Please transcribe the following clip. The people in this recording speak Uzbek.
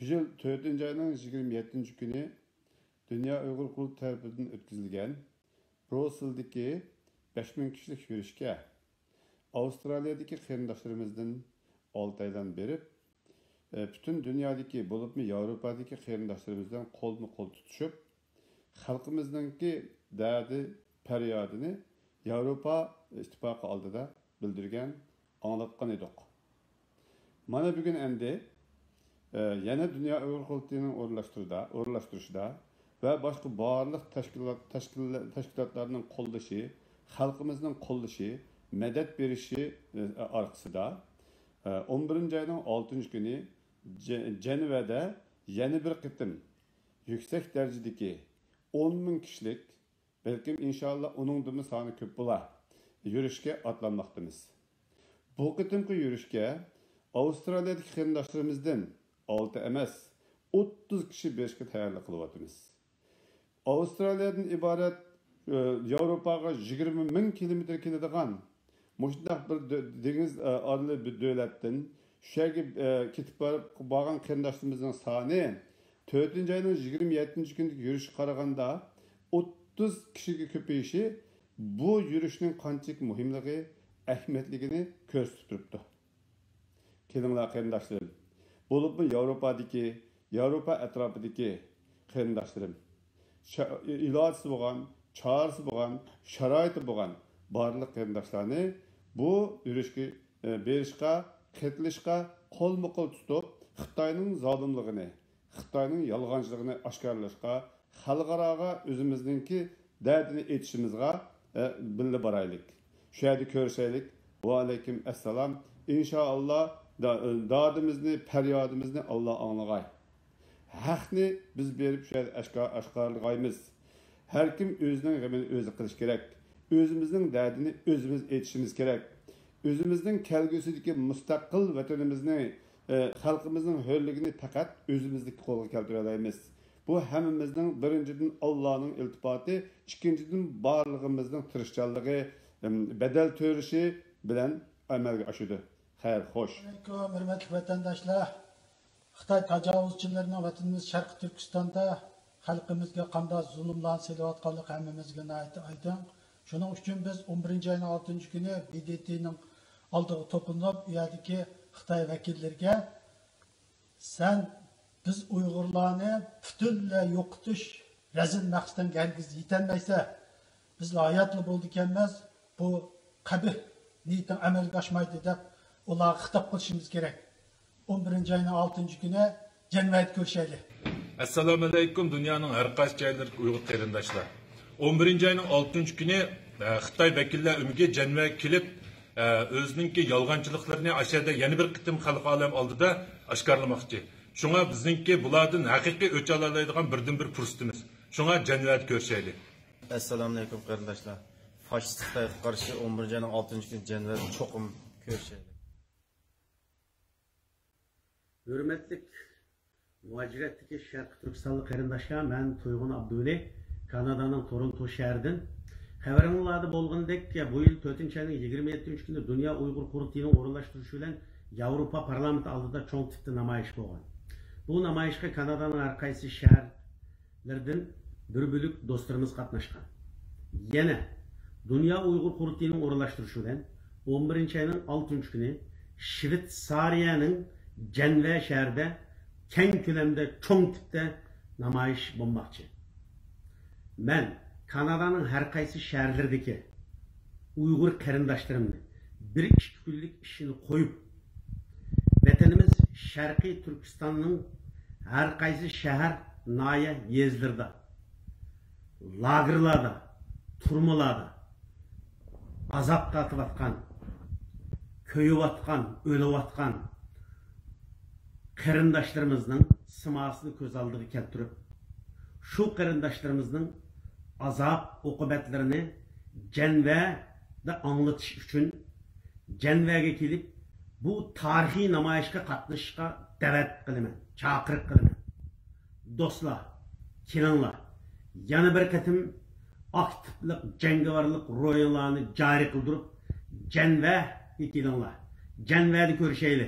Bu yıl 4. ayının 27. günü Dünya Uyghur Kurulu tarafından ötküzülgen Brussel'deki 5000 kişilik yürüyüşke Avustralya'daki qarindoshlarımızdan 6 aydan berip bütün dünyadaki bulup mu Avrupa'daki qarindoshlarımızdan qo'l tutuşup xalqimizningki derdi feryadını Avrupa ittifoqi oldida bildirgan anglatgan edik. Mana bugün endi yana Dünya Uyghur Kurulu'nun o'rinlashtirishida ve başka barliq tashkilotlarning qo'llashi, xalqimizning qo'llashi, medet berishi orqasida 11. ayning 6. günü Cenevada yana bir qitim yüksek derecedeki 10.000 kişilik, belki inşallah onun sani ko'p bo'lar, yürüyüşke atlanmoqdamiz. Bu qitimki yürüyüşke Avustraliyadagi qarindoshlarımızdan 6 emas 30 kişi berishga tayyorlik qilyapmiz. Avustraliyadan iborat Yevropaga 20.000 kilometr keladigan mushundaq bir dengiz orli bir davlatdan shu yerga ketib borgan qarindoshimizning soni 4. ayning 27. kunlik yurish qaraganda 30 kishiga ko'payishi bu yurishning qanchalik muhimligi, ahamiyatligini ko'rsatib turibdi. Kelinglar qarindoshlarim, bo'libmi Yevropa atrofidagi qarindoshlarim, ilojisi bo'lgan, chorasi bo'lgan, sharoiti bo'lgan barliq qarindoshlarni bu yurishga berishga, qatnashishga qo'lma-qo'l tutib, Xitoyning zolimligini, Xitoyning yolg'onchiligini oshkorlashga, xalqaroga o'zimizningki dardini aytishimizga birga boraylik. Shu yerda ko'rishaylik. Va alaykum assalom. İnşallah dardimizni, feryadimizni Allah anlagay. Haqni biz berib shu yerda oshkorlaymiz. Her kim o'zining g'amini o'zi qilish kerak. O'zimizning dardini o'zimiz aytishimiz kerak. O'zimizning kelgusidagi mustaqil vatanimizni, xalqimizning hurligini faqat o'zimizniki qo'lga keltira olamiz. Bu hammamizning birinchidan Allohning iltifoti, ikkinchidan barlig'imizning tirishchanligi, bedel to'rishi bilan amalga oshadi. Xayr, xo'sh. Assalomu hurmatli vatandoshlar. Xitoy tajovuzchilarining vatanimiz Sharq Turkistonda xalqimizga qanday zulmlar silayotganligi hammamizga aydin. Shuning uchun biz 11. ayning 6. kuni BDTning oldiga to'planib, u yerdagi Xitoy vakillariga sen biz Uyg'urlarni butunlay yo'qotish razil maqsadga hargiz yetolmaysa, biz hayotli bo'ldi ekanmiz, bu qabih niyatim amalga oshmaydi deb ularga xitob qilishimiz kerak. 11. ayning 6. kuni jamiyat ko'rishaylik. Assalomu alaykum dunyoning har qaysi joylarida Uyg'ur qarindoshlar. 11. ayning 6. kuni Xitoy vakillar umiga jamiyat kelib, o'zininki yolg'onchiliklarini ashada yana bir qitim xalq olam oldida oshkorlamoqchi. Shunga bizningki bulardan haqiqiy o'ch oladigan birdan-bir fursatimiz. Shunga jamiyat ko'rishaylik. Assalomu alaykum qarindoshlar. Faşist Xitoyga qarshi 11. ayning 6. kuni jamiyat cho'qim ko'rishaylik. Hürmetlik muhaciretteki Şarkı Türkistanlı qarindoshlar, ben Toyg'un Abduli, Kanada'nın Toronto şehrinden. Xabaringizlarda bo'lgandek, bu yil 4. ayning 27. kunida Dünya Uyghur Kurulu'nun o'rinlashtirishi bilan Yevropa parlamenti oldida cho'ng tipda namoyish bo'lgan. Bu namoyishga Kanadaning har qaysi shaharlardan bir bo'lib do'stlarimiz qatnashgan. Yana Dünya Uyghur Kurulu'nun o'rinlashtirishi bilan 11. ayning 6. kuni Shvetsariyaning Cenve şehirde keng ko'lamda cho'ng tipda namoyish bo'lmoqchi. Men Kanada'nın her qaysi shaharlaridagi Uyg'ur qarindoshlarimni 1-2 kunlik ishini qo'yib, vatanimiz Sharqiy Turkistonning har qaysi shahar, noya, yezlarda, lagerlarda, turmalarda azap tatıvatkan, köyüvatkan, ölüvatkan qarindoshlarımızın simasını ko'z oldiga keltirib, shu qarindoshlarımızın azap oqibatlarini Cenve'de anlatish uchun Cenve'ga kelib, bu tarixiy namoyishga qatnashishga da'vat qilaman, chaqiriq qilaman. Do'stlar, kelinglar, yana bir qatim aktivlik, jangovarlik ro'yinlarini joriy qildirib, Cenve'ga kelinglar. Janvada ko'rishayli.